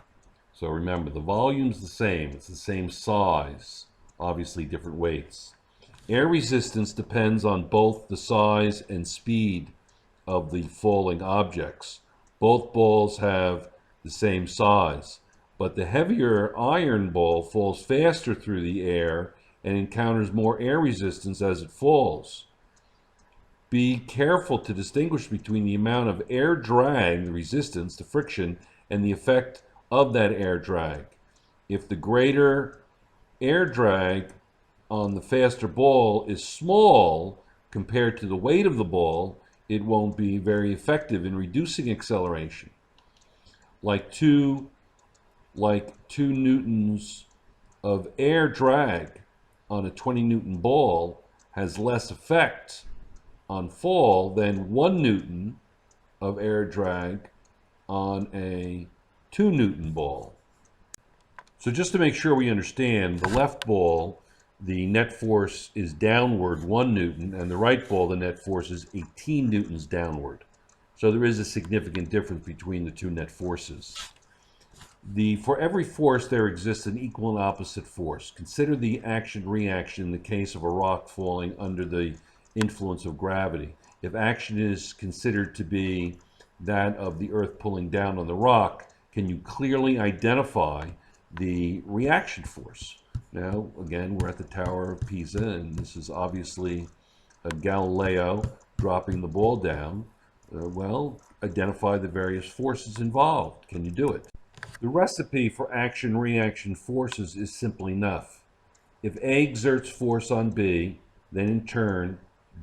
Speaker 1: So remember, the volume's the same. It's the same size, obviously different weights. Air resistance depends on both the size and speed of the falling objects. Both balls have the same size, but the heavier iron ball falls faster through the air and encounters more air resistance as it falls. Be careful to distinguish between the amount of air drag, the resistance, the friction, and the effect of that air drag. If the greater air drag on the faster ball is small compared to the weight of the ball, it won't be very effective in reducing acceleration. Like two newtons of air drag on a 20 Newton ball has less effect on fall than 1 Newton of air drag on a 2 Newton ball. So just to make sure we understand, the left ball, the net force is downward 1 Newton, and the right ball, the net force is 18 Newtons downward. So there is a significant difference between the two net forces. For every force, there exists an equal and opposite force. Consider the action-reaction in the case of a rock falling under the influence of gravity. If action is considered to be that of the earth pulling down on the rock, can you clearly identify the reaction force? Now, again, we're at the Tower of Pisa, and this is obviously Galileo dropping the ball down. Well, identify the various forces involved. Can you do it? The recipe for action-reaction forces is simple enough. If A exerts force on B, then in turn,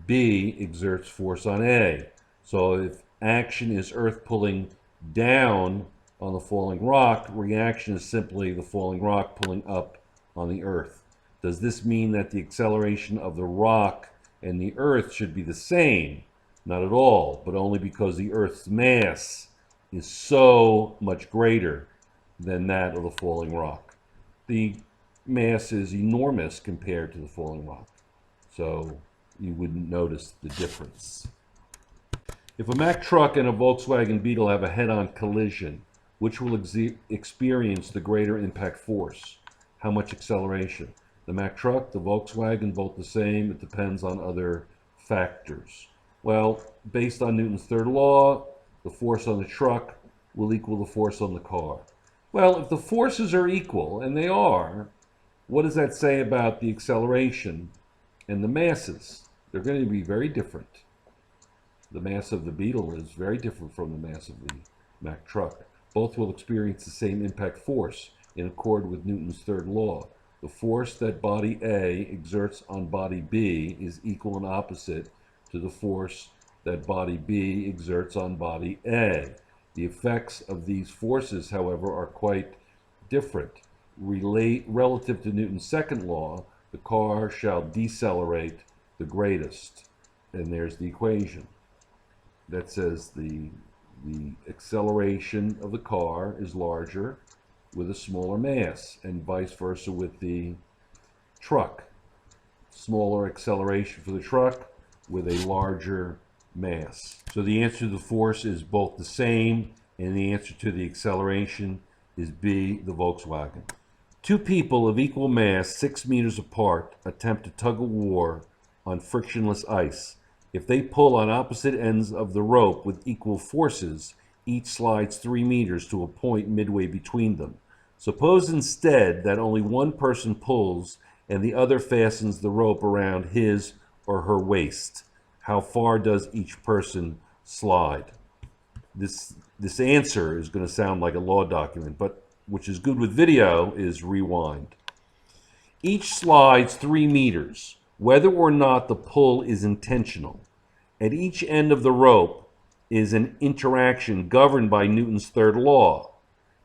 Speaker 1: B exerts force on A. So if action is earth pulling down on the falling rock, reaction is simply the falling rock pulling up on the earth. Does this mean that the acceleration of the rock and the earth should be the same? Not at all, but only because the earth's mass is so much greater than that of the falling rock. The mass is enormous compared to the falling rock, so you wouldn't notice the difference. If a Mack truck and a Volkswagen Beetle have a head-on collision, which will experience the greater impact force? How much acceleration? The Mack truck, the Volkswagen, both the same. It depends on other factors. Well, based on Newton's third law, the force on the truck will equal the force on the car. Well, if the forces are equal, and they are, what does that say about the acceleration and the masses? They're going to be very different. The mass of the Beetle is very different from the mass of the Mack truck. Both will experience the same impact force in accord with Newton's third law. The force that body A exerts on body B is equal and opposite to the force that body B exerts on body A. The effects of these forces, however, are quite different. Relative to Newton's second law, the car shall decelerate the greatest. And there's the equation that says the acceleration of the car is larger with a smaller mass, and vice versa with the truck. Smaller acceleration for the truck with a larger mass. So the answer to the force is both the same, and the answer to the acceleration is B, the Volkswagen. Two people of equal mass, 6 meters apart, attempt a tug-of-war on frictionless ice. If they pull on opposite ends of the rope with equal forces, each slides 3 meters to a point midway between them. Suppose instead that only one person pulls and the other fastens the rope around his or her waist. How far does each person slide? This answer is going to sound like a law document, but which is good with video is rewind. Each slides 3 meters, whether or not the pull is intentional. At each end of the rope is an interaction governed by Newton's third law.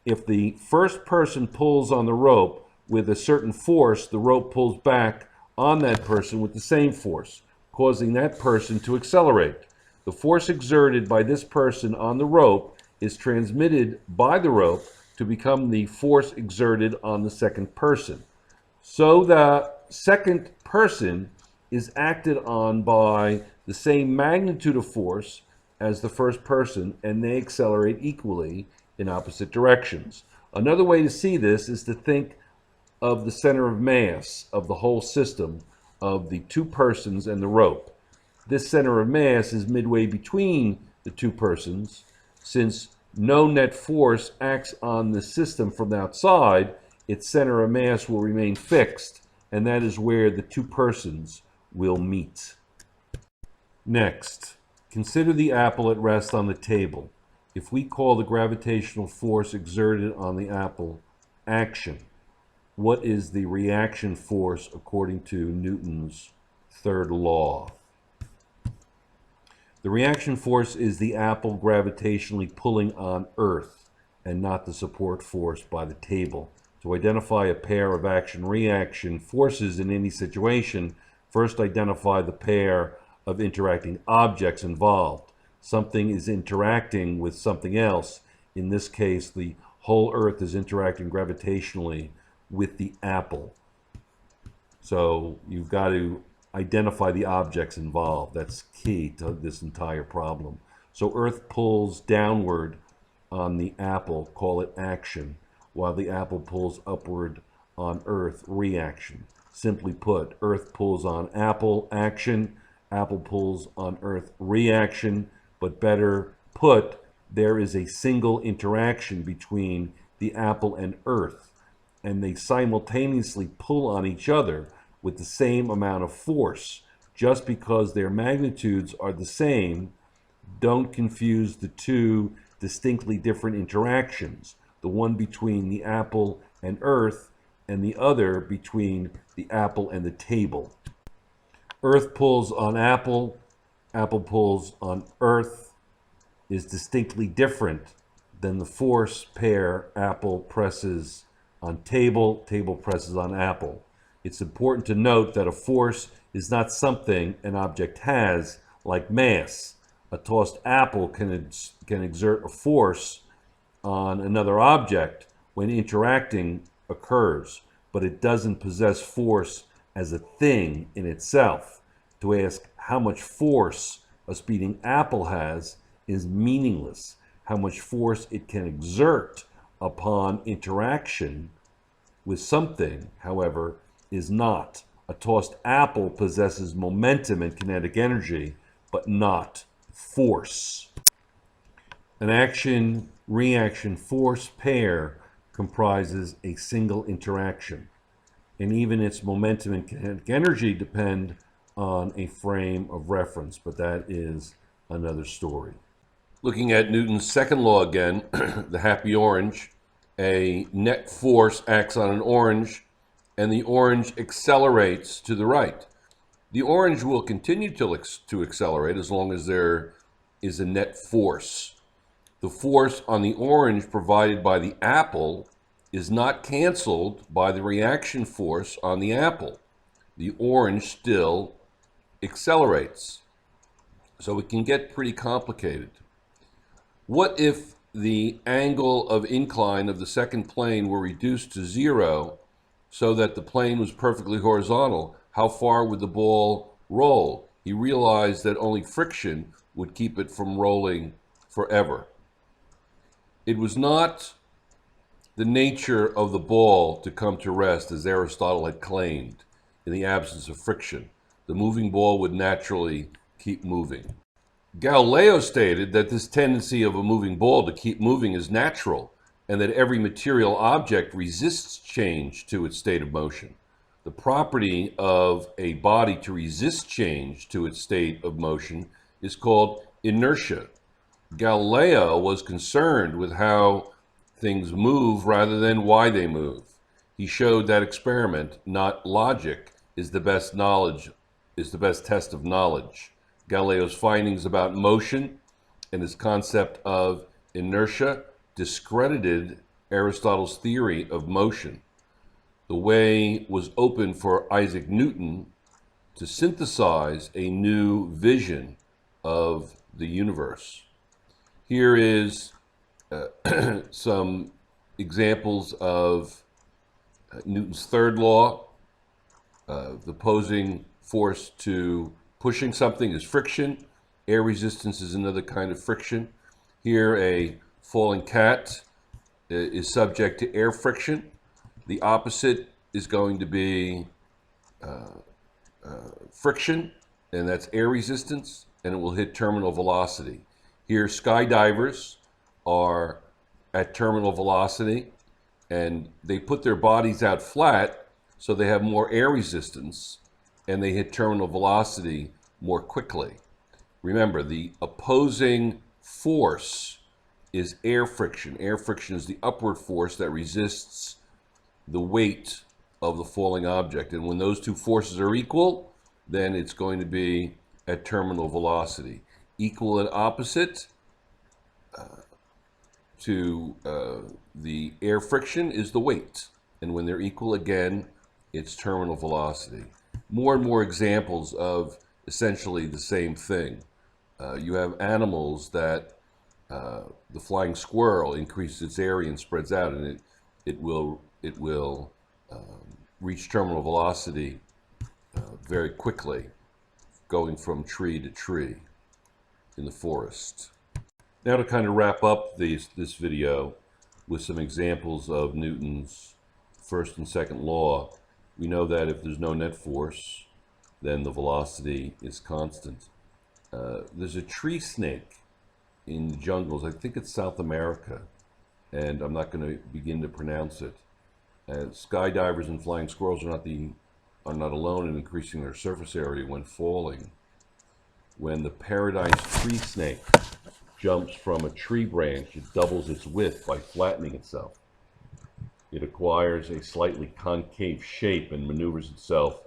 Speaker 1: If the first person pulls on the rope with a certain force, the rope pulls back on that person with the same force, causing that person to accelerate. The force exerted by this person on the rope is transmitted by the rope to become the force exerted on the second person. So the second person is acted on by the same magnitude of force as the first person, and they accelerate equally in opposite directions. Another way to see this is to think of the center of mass of the whole system of the two persons and the rope. This center of mass is midway between the two persons. Since no net force acts on the system from outside, its center of mass will remain fixed, and that is where the two persons will meet. Next, consider the apple at rest on the table. If we call the gravitational force exerted on the apple action, what is the reaction force according to Newton's third law? The reaction force is the apple gravitationally pulling on Earth and not the support force by the table. To identify a pair of action-reaction forces in any situation, first identify the pair of interacting objects involved. Something is interacting with something else. In this case, the whole Earth is interacting gravitationally with the apple. So you've got to identify the objects involved. That's key to this entire problem. So Earth pulls downward on the apple, call it action, while the apple pulls upward on Earth, reaction. Simply put, Earth pulls on apple, action, apple pulls on Earth, reaction, but better put, there is a single interaction between the apple and Earth, and they simultaneously pull on each other with the same amount of force. Just because their magnitudes are the same, don't confuse the two distinctly different interactions. the one between the apple and earth, and the other between the apple and the table. Earth pulls on apple, apple pulls on earth is distinctly different than the force pair apple presses on table, table presses on apple. It's important to note that a force is not something an object has, like mass. A tossed apple can exert a force on another object when interacting occurs, but it doesn't possess force as a thing in itself. To ask how much force a speeding apple has is meaningless. How much force it can exert upon interaction with something, however, is not. A tossed apple possesses momentum and kinetic energy, but not force. An action-reaction force pair comprises a single interaction, and even its momentum and kinetic energy depend on a frame of reference, but that is another story. Looking at Newton's second law again, the happy orange, a net force acts on an orange, and the orange accelerates to the right. The orange will continue to accelerate as long as there is a net force. The force on the orange provided by the apple is not canceled by the reaction force on the apple. The orange still accelerates. So it can get pretty complicated. What if the angle of incline of the second plane were reduced to 0 so that the plane was perfectly horizontal? How far would the ball roll? He realized that only friction would keep it from rolling forever. It was not the nature of the ball to come to rest, as Aristotle had claimed, in the absence of friction. The moving ball would naturally keep moving. Galileo stated that this tendency of a moving ball to keep moving is natural, and that every material object resists change to its state of motion. The property of a body to resist change to its state of motion is called inertia. Galileo was concerned with how things move rather than why they move. He showed that experiment, not logic, is the best test of knowledge. Galileo's findings about motion and his concept of inertia discredited Aristotle's theory of motion. The way was open for Isaac Newton to synthesize a new vision of the universe. Here is some examples of Newton's third law. The opposing force to pushing something is friction. Air resistance is another kind of friction. Here, a falling cat is subject to air friction. The opposite is going to be friction, and that's air resistance, and it will hit terminal velocity. Here, skydivers are at terminal velocity, and they put their bodies out flat so they have more air resistance, and they hit terminal velocity more quickly. Remember, the opposing force is air friction. Air friction is the upward force that resists the weight of the falling object. And when those two forces are equal, then it's going to be at terminal velocity. Equal and opposite to the air friction is the weight. And when they're equal again, it's terminal velocity. More and more examples of essentially the same thing. You have animals that the flying squirrel increases its area and spreads out, and it will reach terminal velocity very quickly, going from tree to tree in the forest. Now, to kind of wrap up this video with some examples of Newton's first and second law, we know that if there's no net force, then the velocity is constant. There's a tree snake in the jungles. I think it's South America, and I'm not going to begin to pronounce it. Skydivers and flying squirrels are not alone in increasing their surface area when falling. When the paradise tree snake jumps from a tree branch, it doubles its width by flattening itself. It acquires a slightly concave shape and maneuvers itself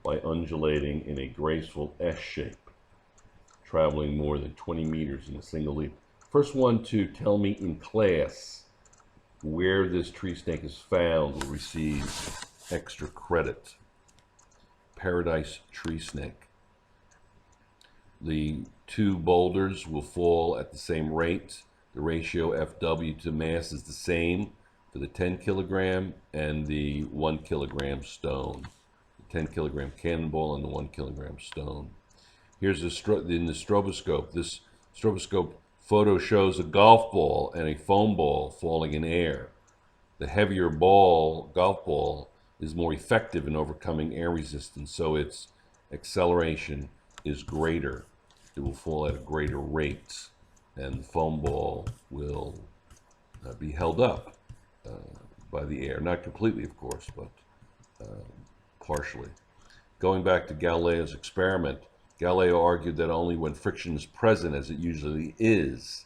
Speaker 1: by undulating in a graceful S shape, traveling more than 20 meters in a single leap. First one to tell me in class where this tree snake is found will receive extra credit. Paradise tree snake. The two boulders will fall at the same rate. The ratio FW to mass is the same for the 10 kilogram and the 1 kilogram stone. The 10 kilogram cannonball and the 1 kilogram stone. Here's in the stroboscope. This stroboscope photo shows a golf ball and a foam ball falling in air. The heavier golf ball, is more effective in overcoming air resistance, so its acceleration is greater. It will fall at a greater rate, and the foam ball will be held up by the air. Not completely, of course, but partially. Going back to Galileo's experiment, Galileo argued that only when friction is present, as it usually is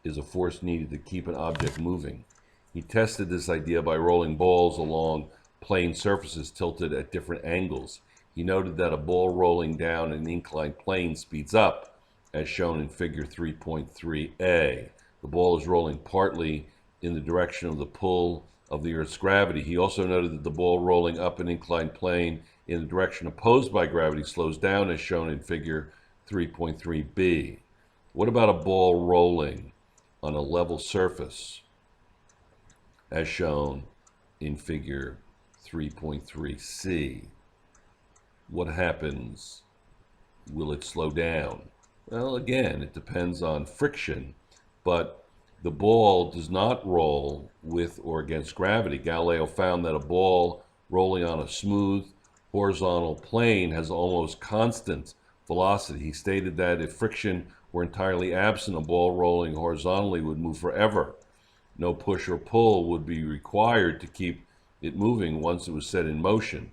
Speaker 1: a force needed to keep an object moving. He tested this idea by rolling balls along plane surfaces tilted at different angles. He noted that a ball rolling down an inclined plane speeds up, as shown in figure 3.3a. The ball is rolling partly in the direction of the pull of the Earth's gravity. He also noted that the ball rolling up an inclined plane in the direction opposed by gravity slows down, as shown in figure 3.3b. What about a ball rolling on a level surface, as shown in figure 3.3c? What happens? Will it slow down? Well, again, it depends on friction, but the ball does not roll with or against gravity. Galileo found that a ball rolling on a smooth horizontal plane has almost constant velocity. He stated that if friction were entirely absent, a ball rolling horizontally would move forever. No push or pull would be required to keep it moving once it was set in motion.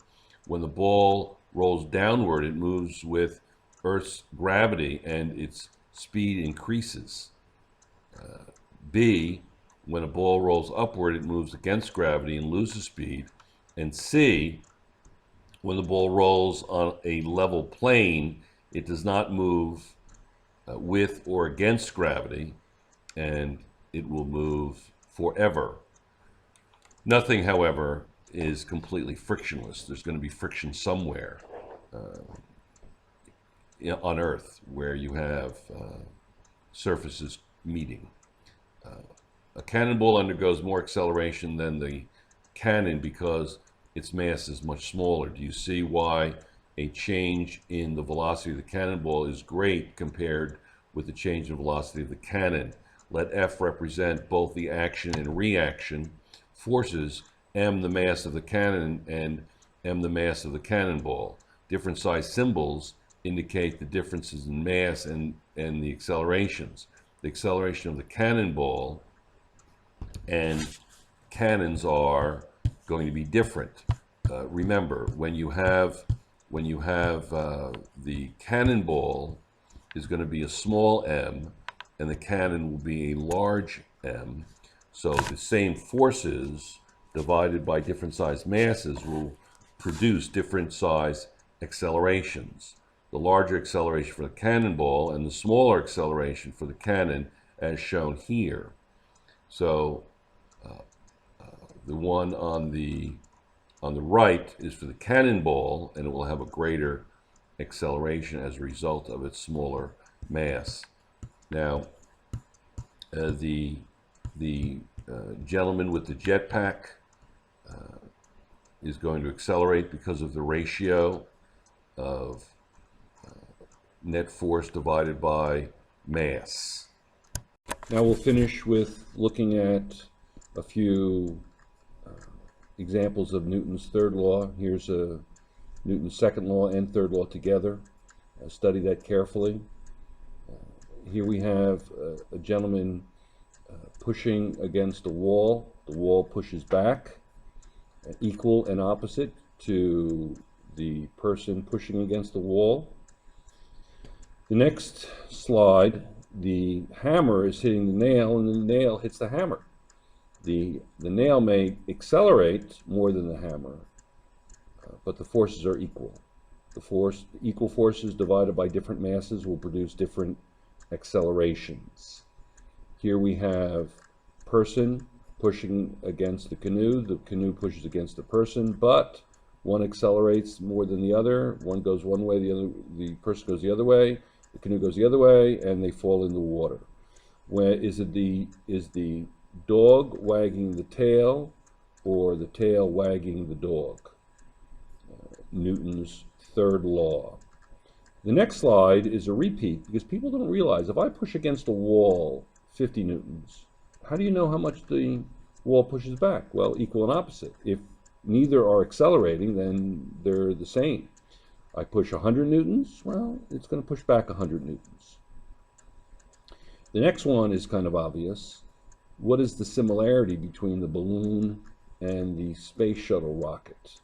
Speaker 1: When the ball rolls downward, it moves with Earth's gravity and its speed increases. B, when a ball rolls upward, it moves against gravity and loses speed. And C, when the ball rolls on a level plane, it does not move with or against gravity, and it will move forever. Nothing, however, is completely frictionless. There's going to be friction somewhere on Earth where you have surfaces meeting. A cannonball undergoes more acceleration than the cannon because its mass is much smaller. Do you see why a change in the velocity of the cannonball is great compared with the change in velocity of the cannon? Let F represent both the action and reaction forces, m the mass of the cannon and m the mass of the cannonball. Different size symbols indicate the differences in mass and the accelerations. The acceleration of the cannonball and cannons are going to be different. Remember, when you have the cannonball is going to be a small m, and the cannon will be a large m. So the same forces divided by different size masses will produce different size accelerations. The larger acceleration for the cannonball and the smaller acceleration for the cannon, as shown here. So the one on the right is for the cannonball, and it will have a greater acceleration as a result of its smaller mass. Now, the gentleman with the jetpack is going to accelerate because of the ratio of net force divided by mass. Now we'll finish with looking at a few examples of Newton's third law. Here's Newton's second law and third law together. Study that carefully. Here we have a gentleman pushing against a wall. The wall pushes back, equal and opposite to the person pushing against the wall. The next slide
Speaker 2: the hammer is hitting the nail, and the nail hits the hammer. The nail may accelerate more than the hammer, but the forces are equal. Equal forces divided by different masses will produce different accelerations. Here we have person pushing against the canoe pushes against the person, but one accelerates more than the other. One goes one way, the person goes the other way, the canoe goes the other way, and they fall in the water. Is the dog wagging the tail, or the tail wagging the dog? Newton's third law. The next slide is a repeat, because people don't realize if I push against a wall 50 newtons, how do you know how much the wall pushes back? Well, equal and opposite. If neither are accelerating, then they're the same. I push 100 newtons, well, it's going to push back 100 newtons. The next one is kind of obvious. What is the similarity between the balloon and the space shuttle rocket?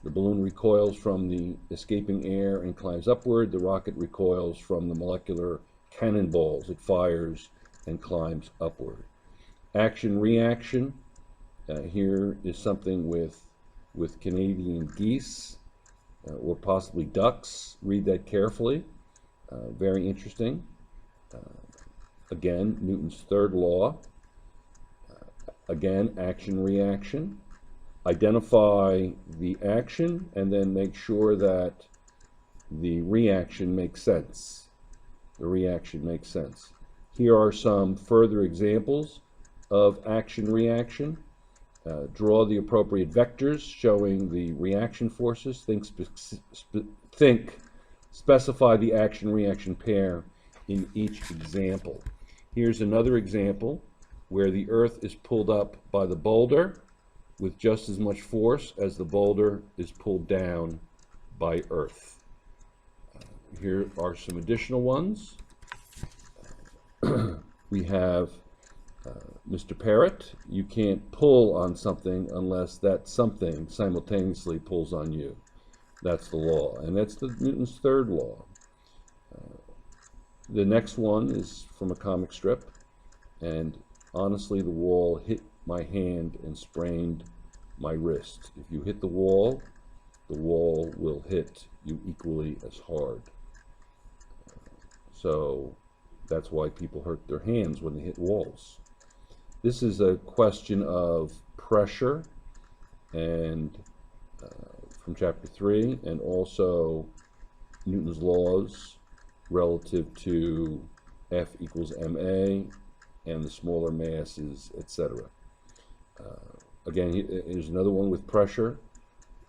Speaker 2: The balloon recoils from the escaping air and climbs upward. The rocket recoils from the molecular cannonballs it fires and climbs upward. Action-reaction. Here is something with Canadian geese or possibly ducks. Read that carefully. Very interesting. Again, Newton's third law. Again, action-reaction. Identify the action and then make sure that the reaction makes sense. The reaction makes sense. Here are some further examples of action-reaction. Draw the appropriate vectors showing the reaction forces. Specify the action-reaction pair in each example. Here's another example where the Earth is pulled up by the boulder with just as much force as the boulder is pulled down by Earth. Here are some additional ones. We have Mr. Parrot. You can't pull on something unless that something simultaneously pulls on you. That's the law, and that's Newton's third law. The next one is from a comic strip, and honestly, the wall hit my hand and sprained my wrist. If you hit the wall will hit you equally as hard. So that's why people hurt their hands when they hit walls. This is a question of pressure, and from chapter 3, and also Newton's laws relative to F equals ma and the smaller masses, etc. Again, here's another one with pressure.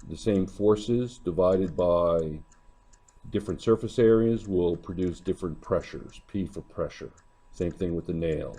Speaker 2: The same forces divided by different surface areas will produce different pressures. P for pressure. Same thing with the nail.